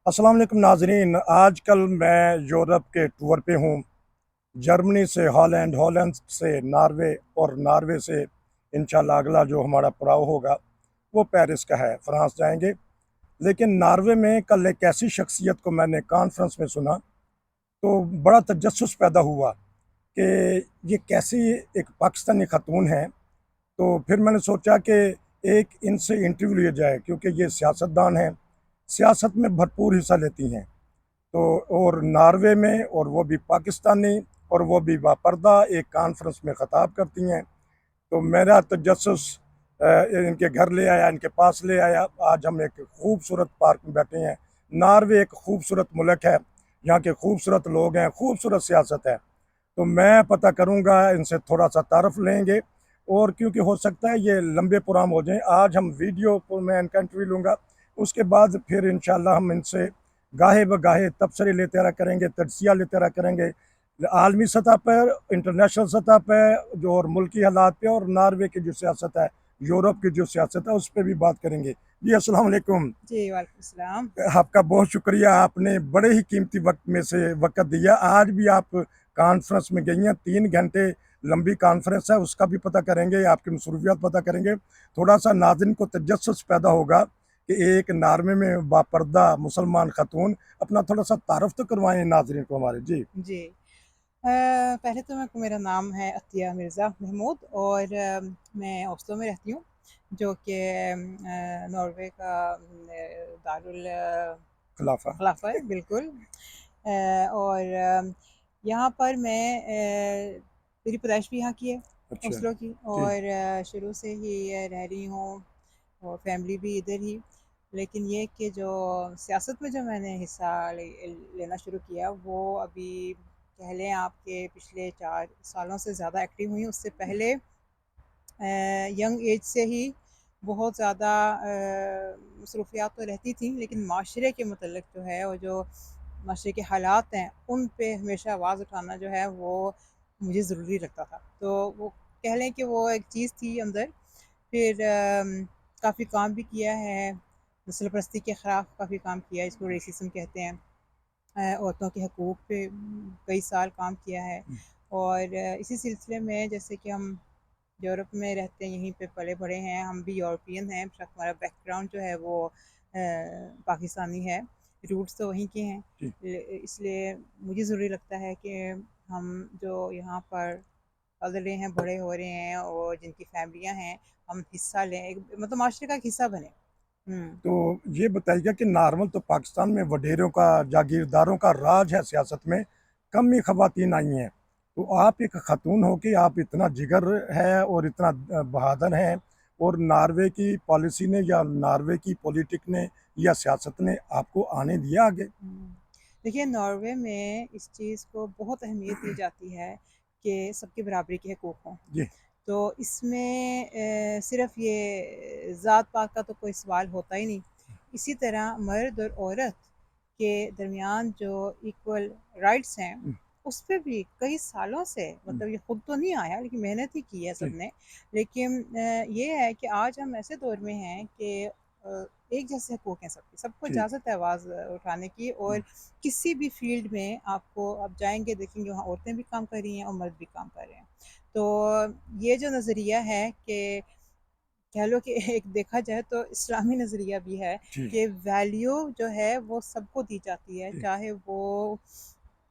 अस्सलाम वालेकुम नाजरीन। आजकल मैं यूरोप के टूर पे हूँ। जर्मनी से हॉलैंड, हॉलैंड से नॉर्वे और नॉर्वे से इंशाल्लाह अगला जो हमारा पड़ाव होगा वो पेरिस का है, फ्रांस जाएंगे। लेकिन नॉर्वे में कल एक ऐसी शख्सियत को मैंने कॉन्फ्रेंस में सुना तो बड़ा तजस्सुस पैदा हुआ कि ये कैसी एक पाकिस्तानी खातून है। तो फिर मैंने सोचा कि एक इनसे इंटरव्यू लिया जाए, क्योंकि ये सियासतदान हैं, सियासत में भरपूर हिस्सा लेती हैं। तो और नॉर्वे में, और वो भी पाकिस्तानी, और वो भी बापर्दा एक कॉन्फ्रेंस में ख़ताब करती हैं। तो मेरा तजस्सुस इनके घर ले आया, इनके पास ले आया। आज हम एक खूबसूरत पार्क में बैठे हैं। नॉर्वे एक खूबसूरत मुल्क है, यहाँ के खूबसूरत लोग हैं, खूबसूरत सियासत है। तो मैं पता करूँगा, इनसे थोड़ा सा तारफ़ लेंगे, और क्योंकि हो सकता है ये लंबे प्रोग्राम हो जाएँ। आज हम वीडियो पर मैं इनका इंटरव्यू लूँगा, उसके बाद फिर इंशाल्लाह हम इनसे गाहे बगाहे तबसरे लेते रहा करेंगे, तजज़िया लेते रहा करेंगे, आलमी सतह पर, इंटरनेशनल सतह पर जो, और मुल्की हालात पे, और नॉर्वे की जो सियासत है, यूरोप की जो सियासत है, उस पर भी बात करेंगे। जी अस्सलाम वालेकुम। जी, वालेकुम सलाम। आपका बहुत शुक्रिया, आपने बड़े ही कीमती वक्त में से वक्त दिया। आज भी आप कॉन्फ्रेंस में गई हैं, 3 घंटे लंबी कॉन्फ्रेंस है, उसका भी पता करेंगे, आपकी मसरूफियात पता करेंगे। थोड़ा सा नाज़रीन को तजस्सुस पैदा होगा कि एक नॉर्वे में बापर्दा मुसलमान खातून, अपना थोड़ा सा तारफ़ तो करवाएं नाज़रीन को हमारे। जी जी। पहले तो मेरा नाम है अतिया मिर्ज़ा महमूद और मैं ओस्लो में रहती हूँ, जो कि नॉर्वे का दारुल खिलाफा। खलाफ़ा है, बिल्कुल। और यहाँ पर मेरी पैदाइश भी यहाँ की है, अच्छा। ओस्लो की, जी और शुरू से ही रह रही हूँ और फैमिली भी इधर ही। लेकिन ये कि जो सियासत में जो मैंने हिस्सा लेना शुरू किया, वो अभी कह लें आपके पिछले 4 सालों से ज़्यादा एक्टिव हुई। उससे पहले यंग एज से ही बहुत ज़्यादा मसरूफियात तो रहती थी, लेकिन माशरे के मतलब जो है, और जो माशरे के हालात हैं, उन पे हमेशा आवाज़ उठाना जो है वो मुझे ज़रूरी लगता था। तो वो कह लें कि वो एक चीज़ थी अंदर। फिर काफ़ी काम भी किया है, नस्ल परस्ती के ख़िलाफ़ काफ़ी काम किया है, इसको रेसिज़्म कहते हैं। औरतों के हकूक़ पे कई साल काम किया है। और इसी सिलसिले में, जैसे कि हम यूरोप में रहते हैं, यहीं पे पले-बढ़े हैं, हम भी यूरोपियन हैं, बेशक हमारा बैकग्राउंड जो है वो पाकिस्तानी है, रूट्स तो वहीं के हैं। जी। इसलिए मुझे ज़रूरी लगता है कि हम जो यहाँ पर पल रहे हैं, बड़े हो रहे हैं, और जिनकी फैमिलियाँ हैं, हम हिस्सा लें, एक मतलब माशरे का एक हिस्सा बनें। हुँ। तो ये बताइएगा कि नॉर्मल तो पाकिस्तान में वडेरों का, जागीरदारों का राज है सियासत में, कम ही खवातीन आई हैं। तो आप एक खातून हो कि आप इतना जिगर है और इतना बहादुर हैं, और नॉर्वे की पॉलिसी ने, या नॉर्वे की पॉलिटिक ने, या सियासत ने आपको आने दिया आगे? हुँ। देखिए, नॉर्वे में इस चीज़ को बहुत अहमियत दी जाती है कि सबकी बराबरी के हकूक़ हों। जी। तो इसमें सिर्फ़ ये ज़ात-पात का तो कोई सवाल होता ही नहीं। इसी तरह मर्द और औरत के दरमियान जो इक्वल राइट्स हैं, हम्म, उस पे भी कई सालों से, हम्म, मतलब ये खुद तो नहीं आया, लेकिन मेहनत ही की है जी। सबने। लेकिन ये है कि आज हम ऐसे दौर में हैं कि एक जैसे हकूक़ हैं सबके, सबको ठीक। इजाज़त है आवाज़ उठाने की। और किसी भी फ़ील्ड में आपको, आप जाएँगे देखेंगे, वहाँ औरतें भी काम कर रही हैं और मर्द भी काम कर रहे हैं। तो ये जो नज़रिया है कि, कह लो कि एक देखा जाए तो इस्लामी नज़रिया भी है जी। कि वैल्यू जो है वो सबको दी जाती है, जी। चाहे वो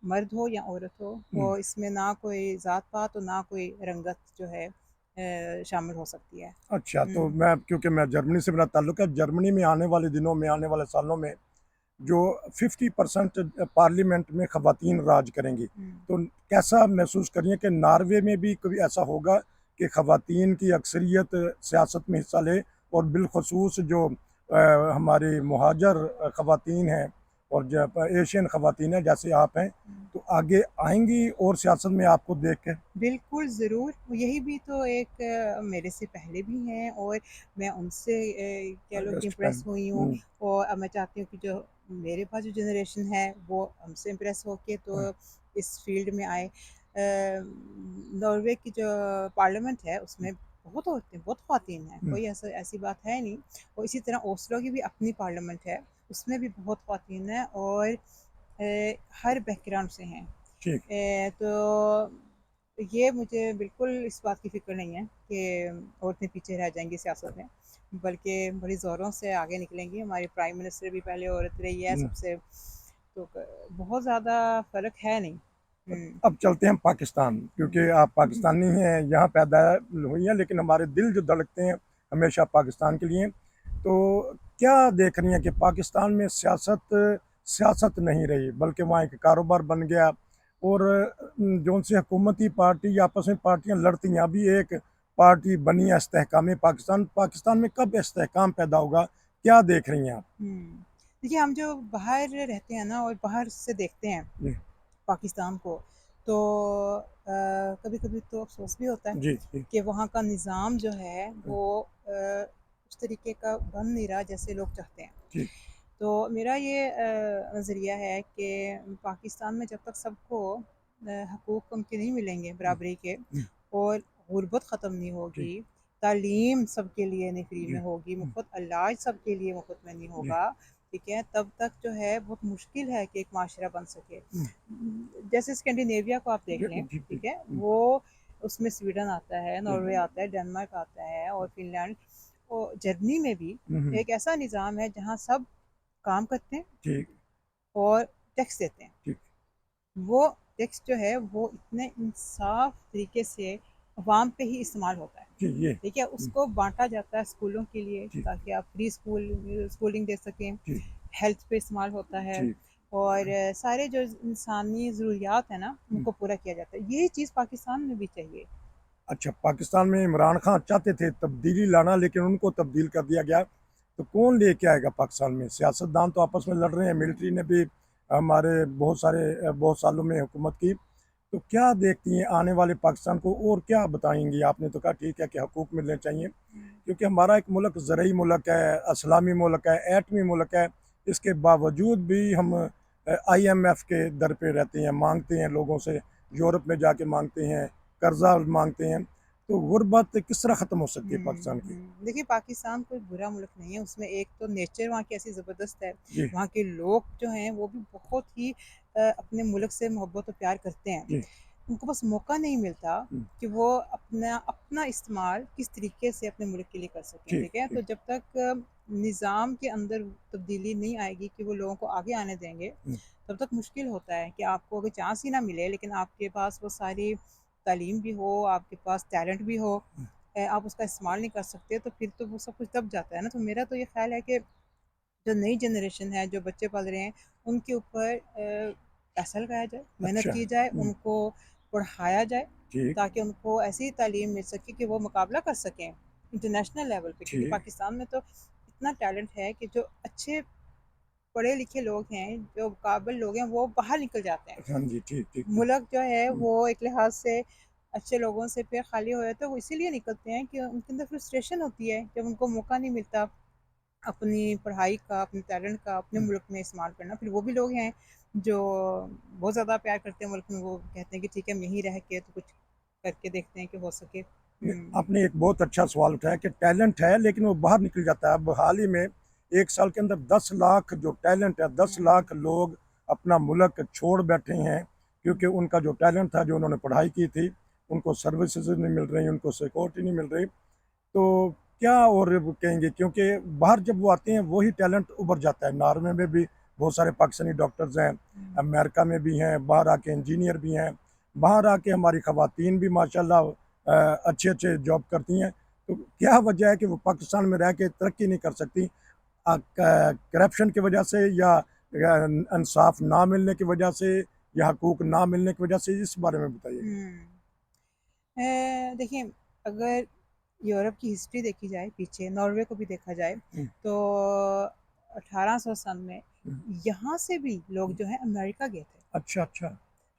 मर्द हो या औरत हो। हम्म, और इसमें ना कोई ज़ात-पात और ना कोई रंगत जो है शामिल हो सकती है। अच्छा। तो हुँ, मैं, क्योंकि मैं जर्मनी से मेरा ताल्लुक है, जर्मनी में आने वाले दिनों में, आने वाले सालों में जो 50% पार्लियामेंट में खवातीन राज करेंगी, हुँ। तो कैसा महसूस करिए कि नॉर्वे में भी कभी ऐसा होगा कि खवातीन की अक्सरियत सियासत में हिस्सा ले, और बिलखसूस जो हमारी मुहाजर खवातीन हैं, और जब एशियन खवातीन हैं जैसे आप हैं, तो आगे आएंगी और सियासत में आपको देख के? बिल्कुल, ज़रूर। यही भी तो एक मेरे से पहले भी हैं, और मैं उनसे कह लो कि अगस्त इम्प्रेस पहले। हुई हूँ। और अब मैं चाहती हूँ कि जो मेरे पास जो जनरेशन है, वो हमसे इम्प्रेस होके तो इस फ़ील्ड में आए। नॉर्वे की जो पार्लियामेंट है, उसमें बहुत औरतें, बहुत ख़वातीन हैं, कोई ऐसी बात है नहीं। और इसी तरह ओस्लो की भी अपनी पार्लियामेंट है, उसमें भी बहुत ख़वातीन हैं और हर बैकग्राउंड से हैं। ठीक। तो ये मुझे बिल्कुल इस बात की फ़िक्र नहीं है कि औरतें पीछे रह जाएँगी सियासत में, बल्कि बड़ी ज़ोरों से आगे निकलेंगी। हमारी प्राइम मिनिस्टर भी पहले औरत रही है हम्म, सबसे, तो बहुत ज़्यादा फ़र्क है नहीं। अब चलते हैं पाकिस्तान, क्योंकि आप पाकिस्तानी हैं, यहाँ पैदा हुई हैं, लेकिन हमारे दिल जो धड़कते हैं हमेशा पाकिस्तान के लिए। तो क्या देख रही हैं कि पाकिस्तान में सियासत सियासत नहीं रही, बल्कि वहाँ एक कारोबार बन गया, और जो से हुकूमती पार्टी या आपस में पार्टियां लड़ती हैं, अभी एक पार्टी बनी है इस्तेहकाम पाकिस्तान। पाकिस्तान में कब इस्तेहकाम पैदा होगा, क्या देख रही हैं आप? देखिए, हम जो बाहर रहते हैं ना और बाहर से देखते हैं जी पाकिस्तान को, तो कभी-कभी तो अफ़सोस भी होता है जी जी कि वहाँ का निज़ाम जो है वो उस तरीके का बन नहीं रहा जैसे लोग चाहते हैं। जी तो मेरा ये नज़रिया है कि पाकिस्तान में जब तक सबको हकूक़ उनके नहीं मिलेंगे बराबरी के, जी और गुर्बत ख़त्म नहीं जी होगी, तालीम सबके लिए नहीं फ्री में जी होगी, जी मुफ़्त इलाज सबके लिए मुफ़्त में नहीं जी होगा, ठीक है? तब तक जो है बहुत मुश्किल है कि एक माशरा बन सके। जैसे स्कैंडिनेविया को आप देख लें, जी ठीक है? जी वो उसमें स्वीडन आता है, जी नॉर्वे आता है, डेनमार्क आता है और फ़िनलैंड, और जर्मनी में भी एक ऐसा निज़ाम है जहाँ सब काम करते हैं ठीक और टैक्स देते हैं। ठीक वो टैक्स जो है वो इतने इंसाफ तरीके से अवाम पे ही इस्तेमाल होता है। जी ये ठीक है? उसको बाँटा जाता है स्कूलों के लिए ठीक ताकि आप फ्री स्कूलिंग दे सकें, ठीक हेल्थ पे इस्तेमाल होता है, ठीक और सारे जो इंसानी ज़रूरियात हैं ना, उनको पूरा किया जाता है। यही चीज़ पाकिस्तान में भी चाहिए। अच्छा, पाकिस्तान में इमरान खान चाहते थे तब्दीली लाना, लेकिन उनको तब्दील कर दिया गया। तो कौन लेके आएगा पाकिस्तान में? सियासतदान तो आपस में लड़ रहे हैं, मिलिट्री ने भी हमारे बहुत सालों में हुकूमत की। तो क्या देखती हैं आने वाले पाकिस्तान को, और क्या बताएंगी? आपने तो कहा ठीक है कि हकूक़ मिलने चाहिए, क्योंकि हमारा एक मुल्क ज़रई मुल्क है, इस्लामी मुल्क है, एटमी मुल्क है। इसके बावजूद भी हम IMF के दर पे रहते हैं, मांगते हैं लोगों से, यूरोप में जाके मांगते हैं, कर्जा मांगते हैं। तो गुर्बत किस तरह ख़त्म हो सकती है पाकिस्तान की? देखिए, पाकिस्तान कोई बुरा मुल्क नहीं है, उसमें एक तो नेचर वहाँ की ऐसी ज़बरदस्त है, जी वहाँ के लोग जो हैं वो भी बहुत ही अपने मुल्क से मोहब्बत और प्यार करते हैं। जी उनको बस मौका नहीं मिलता हम्म, कि वो अपना अपना इस्तेमाल किस तरीके से अपने मुल्क के लिए कर सकें, ठीक ठीक है? तो ठीक जब तक निज़ाम के अंदर तब्दीली नहीं आएगी कि वो लोगों को आगे आने देंगे, हम्म, तब तक मुश्किल होता है कि आपको अगर चांस ही ना मिले लेकिन आपके पास वो सारी तालीम भी हो, आपके पास टैलेंट भी हो, आप उसका इस्तेमाल नहीं कर सकते, तो फिर तो वो सब कुछ दब जाता है ना। तो मेरा तो ये ख़्याल है कि जो नई जनरेशन है, जो बच्चे पल रहे हैं, उनके ऊपर पैसा लगाया जाए, मेहनत अच्छा की जाए, उनको पढ़ाया जाए, ठीक ताकि उनको ऐसी तालीम मिल सके कि वो मुकाबला कर सकें इंटरनेशनल लेवल पे। क्योंकि ठीक पाकिस्तान में तो इतना टैलेंट है कि जो अच्छे पढ़े लिखे लोग हैं, जो काबिल लोग हैं, वो बाहर निकल जाते हैं। हाँ जी ठीक ठीक ठीक मुल्क जो है हम्म, वो एक लिहाज से अच्छे लोगों से फिर खाली हो जाता है, वो इसीलिए निकलते हैं कि उनके अंदर फ्रस्ट्रेशन होती है जब उनको मौका नहीं मिलता अपनी पढ़ाई का, अपने टैलेंट का अपने हम्म। मुल्क में इस्तेमाल करना। फिर वो भी लोग हैं जो बहुत ज़्यादा प्यार करते हैं मुल्क में, वो कहते हैं कि ठीक है, हम यहीं रह के तो कुछ करके देखते हैं कि हो सके। आपने एक बहुत अच्छा सवाल उठाया कि टैलेंट है लेकिन वो बाहर निकल जाता है। अब हाल ही में एक साल के अंदर 10 लाख जो टैलेंट है, 10 लाख लोग अपना मुल्क छोड़ बैठे हैं, क्योंकि उनका जो टैलेंट था, जो उन्होंने पढ़ाई की थी, उनको सर्विसेज नहीं मिल रही, उनको सिक्योरिटी नहीं मिल रही। तो क्या और वो कहेंगे, क्योंकि बाहर जब वो आते हैं वही टैलेंट उभर जाता है। नॉर्वे में भी बहुत सारे पाकिस्तानी डॉक्टर्स हैं, अमेरिका में भी हैं, बाहर आके इंजीनियर भी हैं, बाहर आके हमारी खवातीन भी माशाल्लाह अच्छे अच्छे जॉब करती हैं। तो क्या वजह है कि वो पाकिस्तान में रह के तरक्की नहीं कर सकती? करप्शन की वजह से, या इंसाफ ना मिलने की वजह से, या हकूक ना मिलने की वजह से? इस बारे में बताइए। देखिए, अगर यूरोप की हिस्ट्री देखी जाए पीछे, नॉर्वे को भी देखा जाए, हम्म, तो 1800 सन में हम्म, यहाँ से भी लोग जो हैं अमेरिका गए थे। अच्छा अच्छा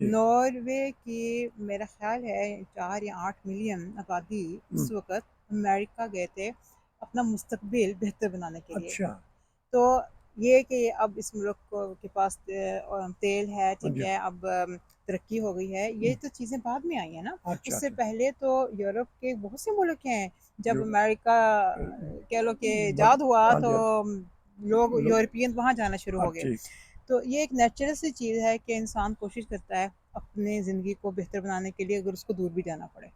ठीक नॉर्वे की मेरा ख़्याल है 4 या 8 मिलियन आबादी हम्म, उस वक़्त अमेरिका गए थे अपना मुस्तकबिल बेहतर बनाने के लिए। अच्छा तो ये है कि अब इस मुल्क के पास तेल है, हाँ ठीक जी है, अब तरक्की हो गई है, ये हम्म, तो चीज़ें बाद में आई हैं ना। अच्छा उससे अच्छा पहले तो यूरोप के बहुत से मुल्क हैं, जब जो अमेरिका अ, कह लो कि बन इजाद हुआ हाँ तो जी हाँ लोग लोग यूरोपियन वहाँ जाना शुरू हो गए। ठीक तो ये एक नेचुरल सी चीज़ है कि इंसान कोशिश करता है अपनी ज़िंदगी को बेहतर बनाने के लिए, अगर उसको दूर भी जाना पड़े,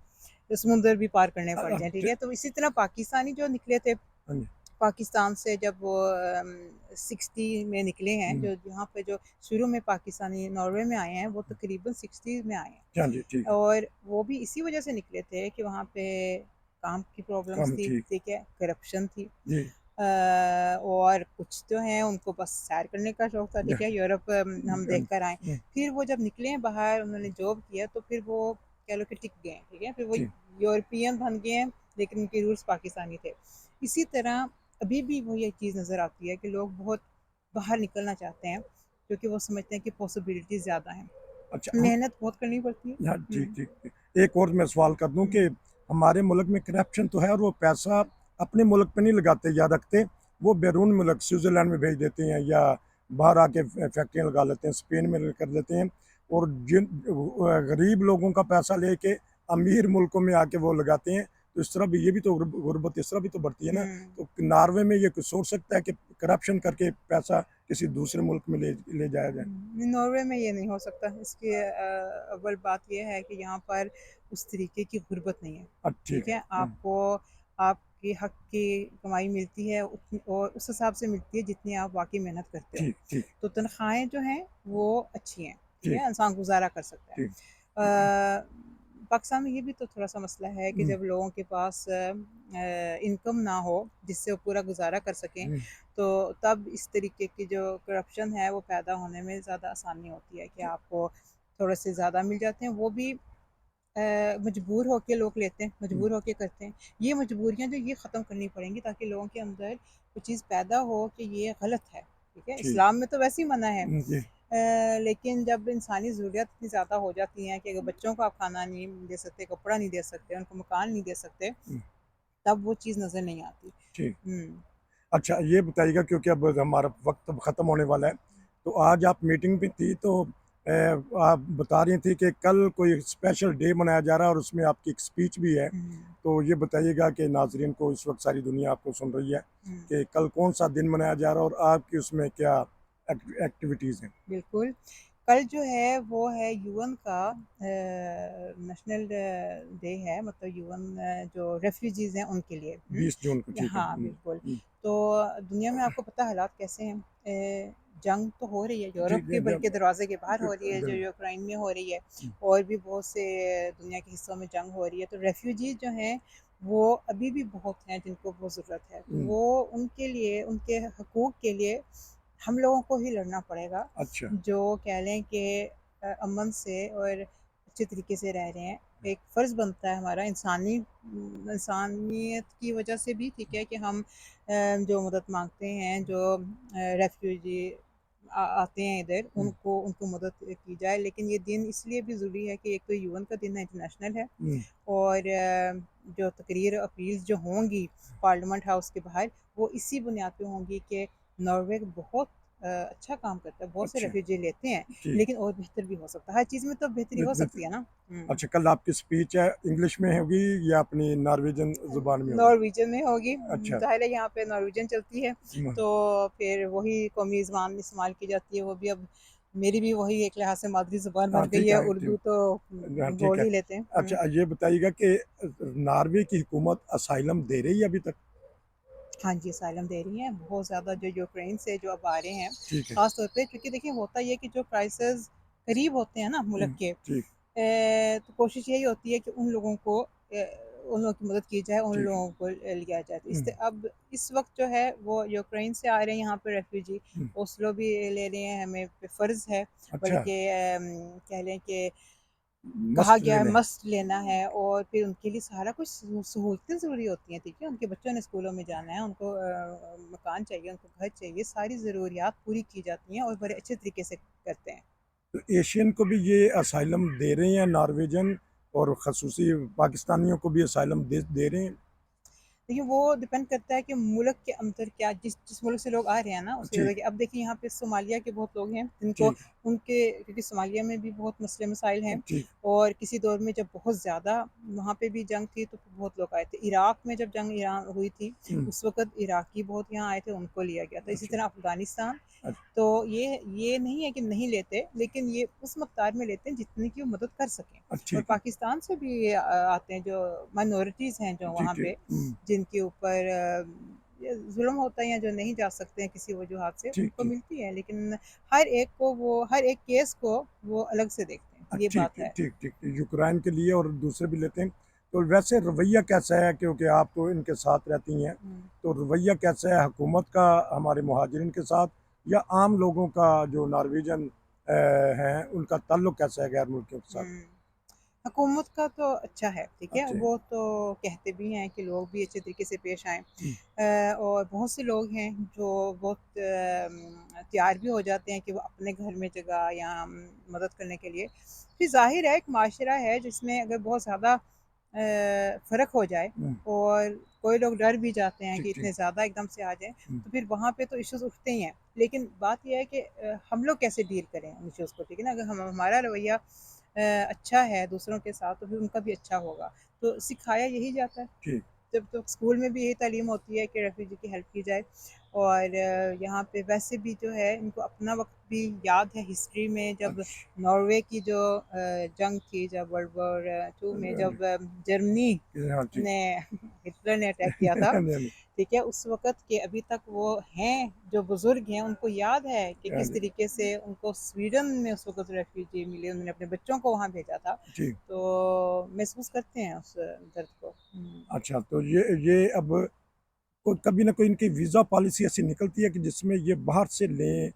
तो समुंदर भी पार करने पड़ जाएँ, ठीक है? तो इसी तरह पाकिस्तानी जो निकले थे हाँ जी पाकिस्तान से, जब वो 60 में निकले हैं, जो यहाँ पे जो शुरू में पाकिस्तानी नॉर्वे में आए हैं, वो तकरीबन 60 में आए हैं। हाँ जी ठीक और वो भी इसी वजह से निकले थे कि वहाँ पे काम की प्रॉब्लम्स काम थी, ठीक ठीक है, करप्शन थी। जी और कुछ तो हैं उनको बस सैर करने का शौक था, ठीक है, यूरोप हम देख कर आए। फिर वो जब निकले हैं बाहर, उन्होंने जॉब किया, तो फिर वो कह लो कि टिक गए हैं, ठीक है, फिर वो जी यूरोपियन बन गए हैं, लेकिन उनके रूल्स पाकिस्तानी थे। इसी तरह अभी भी वो ये चीज़ नज़र आती है कि लोग बहुत बाहर निकलना चाहते हैं, क्योंकि वो समझते हैं कि पॉसिबिलिटीज़ ज़्यादा हैं, अच्छा मेहनत बहुत करनी पड़ती है। हाँ ठीक ठीक ठीक। एक और मैं सवाल कर दूं कि हमारे मुल्क में करप्शन तो है और वो पैसा अपने मुल्क पे नहीं लगाते या रखते, वो बैरून मुल्क स्विट्ज़रलैंड में भेज देते हैं या बाहर आके फैक्ट्रियाँ लगा लेते हैं, स्पेन में कर देते हैं, और जिन गरीब लोगों का पैसा लेके अमीर मुल्कों में आके वो लगाते हैं। तो इस तरह भी ये भी तो गुर्बत इस तरह भी तो बढ़ती है ना। हुँ। तो नॉर्वे में ये कुछ सोच सकता है कि करप्शन करके पैसा किसी दूसरे मुल्क में ले जाया जाए? नॉर्वे में ये नहीं हो सकता। इसकी अव्वल बात ये है कि यहाँ पर उस तरीके की गुर्बत नहीं है, ठीक ठीक है है? आपको आपके हक़ की कमाई मिलती है उतनी, और उस हिसाब से मिलती है जितनी आप वाक़ई मेहनत करते हो। ठीक ठीक तो तनख़्वाहें जो हैं वो अच्छी हैं, ठीक ठीक है? इंसान गुज़ारा कर सकता है। ठीक पाकिस्तान में ये भी तो थोड़ा-सा मसला है कि जब लोगों के पास इनकम ना हो जिससे वो पूरा गुज़ारा कर सकें, हम्म, तो तब इस तरीके की जो करप्शन है वो पैदा होने में ज़्यादा आसानी होती है कि आपको थोड़े से ज़्यादा मिल जाते हैं। वो भी मजबूर होके लोग लेते हैं, हम्म, मजबूर होके करते हैं। ये मजबूरियाँ जो ये ख़त्म करनी पड़ेंगी, ताकि लोगों के अंदर वो चीज़ पैदा हो कि ये गलत है, ठीक है? ठीक इस्लाम में तो वैसे ही मना है। जी लेकिन जब इंसानी ज़रूरियात इतनी ज़्यादा हो जाती हैं कि अगर बच्चों को आप खाना नहीं दे सकते, कपड़ा नहीं दे सकते, उनको मकान नहीं दे सकते, हम्म, तब वो चीज़ नज़र नहीं आती। ठीक। हुँ। अच्छा ये बताइएगा क्योंकि अब हमारा वक्त अब ख़त्म होने वाला है, तो आज आप मीटिंग में थी तो आप बता रही थी कि कल कोई स्पेशल डे मनाया जा रहा है और उसमें आपकी एक स्पीच भी है। हुँ, तो ये बताइएगा कि नाज़रीन को, इस वक्त सारी दुनिया आपको सुन रही है, हुँ। कि कल कौन सा दिन मनाया जा रहा है और आपकी उसमें क्या एक्टिविटीज़ हैं? बिल्कुल। कल जो है वो है यूएन का नेशनल डे है, मतलब यूएन जो रेफ्यूजीज़ हैं उनके लिए। 20 जून को ठीक है। हाँ, बिल्कुल। तो दुनिया में आपको पता है हालात कैसे हैं। जंग तो हो रही है जी यूरोप जी के बल्कि दरवाज़े के बाहर हो रही है, जो जी यूक्रेन में हो रही है, और भी बहुत से दुनिया के हिस्सों में जंग हो रही है। तो रेफ्यूजीज़ जो हैं वो अभी भी बहुत हैं जिनको बहुत ज़रूरत है। तो वो उनके लिए, उनके हकूक़ के लिए हम लोगों को ही लड़ना पड़ेगा, अच्छा जो कह लें कि अमन से और अच्छे तरीके से रह रहे हैं। एक फ़र्ज़ बनता है हमारा, इंसानियत की वजह से भी, ठीक है, कि हम जो मदद माँगते हैं, जो रेफ्यूजी आते हैं इधर, हम्म, उनको उनको मदद की जाए। लेकिन ये दिन इसलिए भी ज़रूरी है कि एक तो यूएन का दिन है, इंटरनेशनल है, हम्म, और जो तकरीर अपील्स जो होंगी पार्लियामेंट हाउस के बाहर, वो इसी बुनियाद पे होंगी कि नॉर्वे बहुत अच्छा काम करता है, बहुत से अच्छा रेफ्यूजी लेते हैं, ठीक। लेकिन और बेहतर भी हो सकता है। हर चीज़ में तो बेहतरी हो सकती है ना। हुँ। अच्छा कल आपकी स्पीच है इंग्लिश में होगी या अपनी नॉर्वेजियन ज़ुबान में होगी? नॉर्वेजियन में होगी। अच्छा ज़ाहिर है यहाँ पे नॉर्वेजियन चलती है, म- तो फिर वही कौमी ज़ुबान इस्तेमाल की जाती है। वो भी अब मेरी भी वही एक लिहाज से मादरी ज़ुबान हाँ बन गई ठीक है, है उर्दू ठीक तो हाँ ठीक बोल है। ही लेते हैं। अच्छा ये बताइएगा कि नॉर्वे की हुकूमत असाइलम दे रही है अभी तक? हाँ जी, असाइलम दे रही हैं, बहुत ज़्यादा जो यूक्रेन से जो अब आ रहे हैं, ठीक है। ख़ास तौर पे, क्योंकि देखिए होता ये है कि जो क्राइसिस करीब होते हैं ना मुल्क के, ठीक तो कोशिश यही होती है कि उन लोगों को उन लोगों की मदद की जाए, उन ठीक है। लोगों को लिया जाए। तो हम्म, अब इस वक़्त जो है वो यूक्रेन से आ रहे हैं यहाँ पे रेफ्यूजी, हम्म, ओस्लो भी ले रहे हैं, हमें पे फ़र्ज़ है, अच्छा बल्कि कह लें कि कहा मस्त गया है लेने हैं। मस्ट लेना है, और फिर उनके लिए सारा कुछ सहूलतें ज़रूरी होती हैं, ठीक है? उनके बच्चों ने स्कूलों में जाना है, उनको मकान चाहिए, उनको घर चाहिए, सारी ज़रूरियात पूरी की जाती हैं और बड़े अच्छे तरीके से करते हैं। तो एशियन को भी ये असाइलम दे रहे हैं नॉर्वेजन, और खसूसी पाकिस्तानियों को भी असाइलम दे रहे हैं? देखिए वो डिपेंड करता है कि मुल्क के अंदर क्या जिस जिस मुल्क से लोग आ रहे हैं ना उसकी ठीक वजह अब देखिए यहाँ पे सोमालिया के बहुत लोग हैं जिनको ठीक उनके क्योंकि सोमालिया में भी बहुत मसले मसाइल हैं ठीक और किसी दौर में जब बहुत ज़्यादा वहाँ पे भी जंग थी तो बहुत लोग आए थे इराक में जब जंग ईरान हुई थी हम्म, उस वक्त इराकी बहुत यहाँ आए थे उनको लिया गया था इसी अच्छा तरह अफगानिस्तान अच्छा तो ये नहीं है कि नहीं लेते लेकिन ये उस मकदार में लेते हैं जितनी की वो मदद कर सकें और ठीक है पाकिस्तान से भी आते हैं जो माइनॉरिटीज़ हैं जो ठीक वहाँ ठीक पे जिनके ऊपर ये जुल्म होता है या जो नहीं जा सकते हैं किसी वजूहत से ठीक उनको ठीक मिलती है लेकिन हर एक केस को वो अलग से देखते हैं ये ठीक बात है ठीक ठीक यूक्रेन के लिए और दूसरे भी लेते हैं तो वैसे रवैया कैसा है क्योंकि आप तो इनके साथ रहती हैं हम्म, तो रवैया कैसा है हुकूमत का हमारे मुहाजिरिन के साथ या आम लोगों का जो नॉर्वेजन हैं उनका ताल्लुक कैसा है गैर मुल्कियों के साथ हम्म। हुकूमत का तो अच्छा है ठीक है अच्छे वो तो कहते भी हैं कि लोग भी अच्छे तरीके से पेश आएँ हम्म, और बहुत से लोग हैं जो बहुत तैयार भी हो जाते हैं कि वो अपने घर में जगह या मदद करने के लिए फिर जाहिर है एक माशरा है जिसमें अगर बहुत ज़्यादा फ़र्क हो जाए हम्म, और कोई लोग डर भी जाते हैं ठीक कि ठीक इतने ज़्यादा एकदम से आ जाएं हम्म, तो फिर वहाँ पे तो इश्यूज उठते ही हैं लेकिन बात यह है कि हम लोग कैसे डील करें उन इश्यूज़ को ठीक है ना अगर हम हमारा रवैया अच्छा है दूसरों के साथ तो फिर उनका भी अच्छा होगा तो सिखाया यही जाता है ठीक जब तो स्कूल में भी यही तालीम होती है कि रेफ्यूजी की हेल्प की जाए और यहाँ पे वैसे भी जो है इनको अपना वक्त भी याद है हिस्ट्री में जब अच्छा नॉर्वे की जो जंग थी जब वर्ल्ड वॉर टू में जब जर्मनी हाँ ठीक ने हिटलर ने अटैक किया था हाँ जी, ठीक है उस वक़्त के अभी तक वो हैं जो बुज़ुर्ग हैं उनको याद है कि हाँ किस जी, तरीके से उनको स्वीडन में उस वक़्त रेफ्यूजी मिले उन्होंने अपने बच्चों को वहाँ भेजा था ठीक तो महसूस करते हैं उस दर्द को अच्छा तो ये अब कभी ना कोई इनकी वीज़ा पॉलिसी ऐसी निकलती है कि जिसमें ये बाहर से लें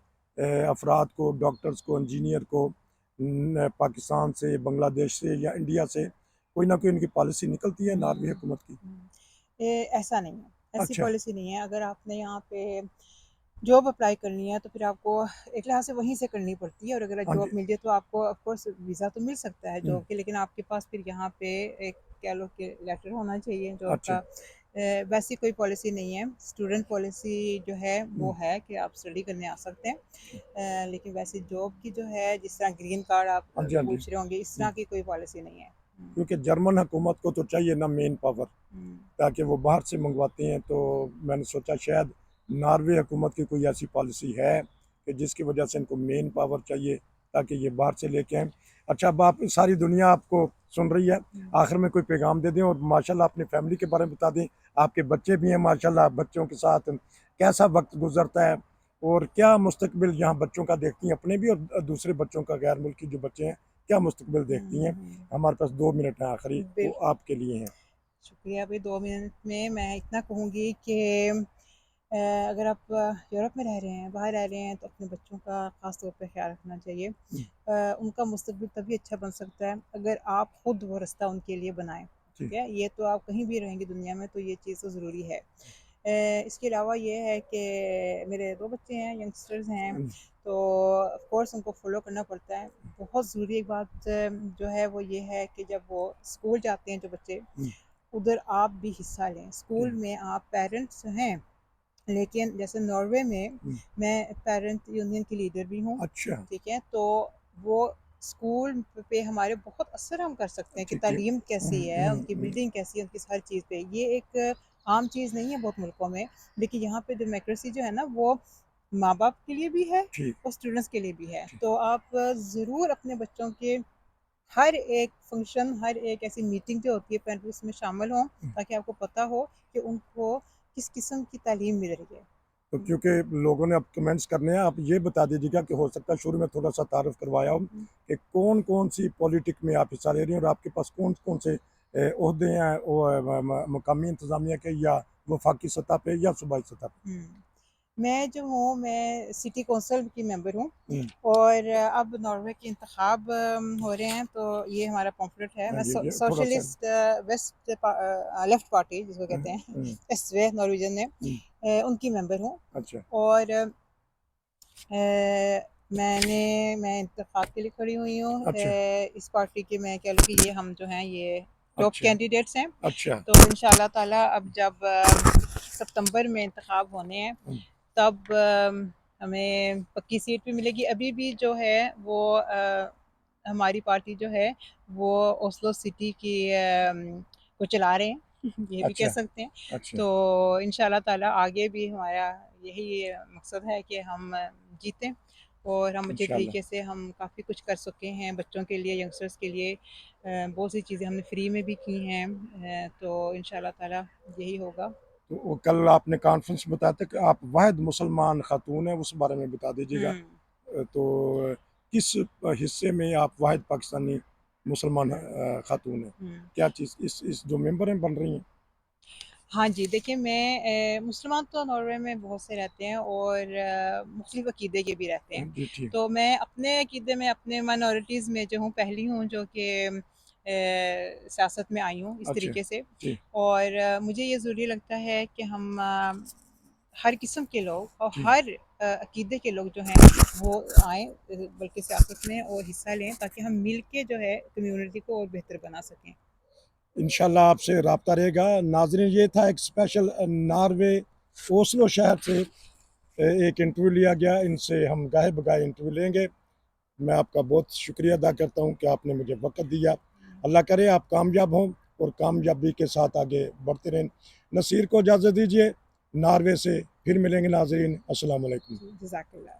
अफराद को डॉक्टर्स को इंजीनियर को पाकिस्तान से बांग्लादेश से या इंडिया से कोई ना कोई इनकी पॉलिसी निकलती है नॉर्वे हुँ, हुकूमत की हुँ। ये ऐसा नहीं है, ऐसी अच्छा पॉलिसी नहीं है। अगर आपने यहाँ पे जॉब अप्लाई करनी है तो फिर आपको एक लिहाज़ से वहीं से करनी पड़ती है और अगर हाँ जॉब जी मिल जाए तो आपको ऑफ कोर्स वीज़ा तो मिल सकता है हम्म, जॉब के लेकिन आपके पास फिर यहाँ पे एक कह लो कि लेटर होना चाहिए जॉब अच्छा का। वैसी कोई पॉलिसी नहीं है। स्टूडेंट पॉलिसी जो है वो हम्म, है कि आप स्टडी करने आ सकते हैं। लेकिन वैसे जॉब की जो है जिस तरह ग्रीन कार्ड आप हाँ जी हाँ जी पूछ रहे होंगे इस तरह की कोई पॉलिसी नहीं है। हुँ, क्योंकि जर्मन हुकूमत को तो चाहिए ना मेन पावर हुँ, ताकि वो बाहर से मंगवाते हैं तो मैंने सोचा शायद नॉर्वे हुकूमत की कोई ऐसी पॉलिसी है कि जिसकी वजह से इनको मेन पावर चाहिए ताकि ये बाहर से लेके आएँ अच्छा अब आप सारी दुनिया आपको सुन रही है हुँ। आखिर में कोई पैगाम दे दें और माशाल्लाह अपनी फैमिली के बारे में बता दें आपके बच्चे भी हैं माशाल्लाह बच्चों के साथ कैसा वक्त गुजरता है और क्या मुस्तकबिल यहाँ बच्चों का देखती हैं अपने भी और दूसरे बच्चों का गैर मुल्की जो बच्चे हैं क्या मुस्तकबिल देखती हैं हुँ, हमारे पास 2 मिनट हैं आखिरी वो बिल्कुल। आपके लिए हैं शुक्रिया भाई 2 मिनट में मैं इतना कहूँगी कि अगर आप यूरोप में रह रहे हैं, बाहर रह रहे हैं तो अपने बच्चों का ख़ास तौर पे ख़्याल रखना चाहिए। उनका मुस्तकबिल तभी अच्छा बन सकता है अगर आप खुद वो रास्ता उनके लिए बनाएँ, जी ठीक है? ये तो आप कहीं भी रहेंगे दुनिया में तो ये चीज़ तो ज़रूरी है। इसके अलावा ये है कि मेरे 2 बच्चे हैं, यंगस्टर्स हैं, तो ऑफ़ कोर्स उनको फ़ॉलो करना पड़ता है। बहुत ज़रूरी एक बात जो है वो ये है कि जब वो स्कूल जाते हैं जो बच्चे उधर आप भी हिस्सा लें। स्कूल जी में आप पेरेंट्स हैं, लेकिन जैसे नॉर्वे में मैं पेरेंट यूनियन की लीडर भी हूँ, अच्छा ठीक है? तो वो स्कूल पे हमारे बहुत असर हम कर सकते हैं कि ठीक है तालीम कैसी है, उनकी बिल्डिंग कैसी है, उनकी हर चीज़ पे। ये एक आम चीज़ नहीं है बहुत मुल्कों में, लेकिन यहाँ पे डेमोक्रेसी जो है ना वो माँ-बाप के लिए भी है ठीक और स्टूडेंट्स के लिए भी है। ठीक तो आप ज़रूर अपने बच्चों के हर एक फंक्शन, हर एक ऐसी मीटिंग जो होती है पेरेंट्स उसमें शामिल हों, ताकि आपको पता हो कि उनको किस किस्म की तालीम मिल रही है। तो हुँ, क्योंकि लोगों ने अब कमेंट्स करने हैं आप ये बता दीजिएगा कि हो सकता है शुरू में थोड़ा सा तारुफ करवाया हो हुँ। कि कौन कौन सी पॉलिटिक में आप हिस्सा ले रही हैं और आपके पास कौन कौन से ओहदे हैं वो मकामी इंतज़ामिया के या वफाकी सतह पे या सूबाई सतह पे हुँ। मैं जो हूँ मैं सिटी कौंसिल की मेंबर हूँ हम्म, और अब नॉर्वे के इंतखाब हो रहे हैं तो ये हमारा पॉम्फलेट है। मैं ये थोड़ा सा सोशलिस्ट लेफ्ट पार्टी जिसको कहते हम्म, हैं हम्म, एसवे नॉर्वेजियन ने हम्म, उनकी मेंबर हूँ अच्छा और मैं इंतखाब के लिए खड़ी हुई हूँ अच्छा इस पार्टी के मैं कह लूँ कि ये हम जो हैं ये टॉप अच्छा कैंडिडेट्स हैं। अच्छा। तो इंशाल्लाह ताला अब जब सितंबर में इंतखाब होने हैं तब हमें पक्की सीट भी मिलेगी। अभी भी जो है वो हमारी पार्टी जो है वो ओस्लो सिटी की को चला रहे हैं ये भी कह अच्छा सकते हैं। अच्छा। तो इंशाल्लाह ताला आगे भी हमारा यही मकसद है कि हम जीतें और हम अच्छे इंशाल्लाह। तरीके से हम काफ़ी कुछ कर सके हैं बच्चों के लिए, यंगस्टर्स के लिए। बहुत सी चीज़ें हमने फ्री में भी की हैं। तो इंशाल्लाह ताला यही होगा। तो वो कल आपने कॉन्फ्रेंस में बताया था कि आप वाहिद मुसलमान खातून हैं, उस बारे में बता दीजिएगा। हुँ। तो किस हिस्से में आप वाहिद पाकिस्तानी मुसलमान खातून हैं? हुँ। क्या चीज़ इस जो मेंबर हैं बन रही हैं? हाँ जी, देखिए मैं मुसलमान तो नॉर्वे में बहुत से रहते हैं और मुख्तलिफ़ अक़ीदे के भी रहते हैं। जी ठीक। तो मैं अपने अक़ीदे में अपने माइनॉरिटीज़ में जो हूँ, पहली हूँ जो कि सियासत में आई हूँ इस अच्छा तरीके से। जी और मुझे ये ज़रूरी लगता है कि हम हर किस्म के लोग और जी। हर अक़ीदे के लोग जो हैं वो आएँ बल्कि सियासत में और हिस्सा लें ताकि हम मिल के जो है कम्युनिटी को और बेहतर बना सकें। इंशाल्लाह आपसे रब्ता रहेगा। नाज़रीन, ये था एक स्पेशल नॉर्वे ओस्लो शहर से एक इंटरव्यू लिया गया। इनसे हम गाहे बगाहे इंटरव्यू लेंगे। मैं आपका बहुत शुक्रिया अदा करता हूँ कि आपने मुझे वक़्त दिया। अल्लाह करे आप कामयाब हों और कामयाबी के साथ आगे बढ़ते रहें। नसीर को इजाज़त दीजिए। नॉर्वे से फिर मिलेंगे नाज़रीन। अस्सलाम वालेकुम। जी, जज़ाकल्लाह।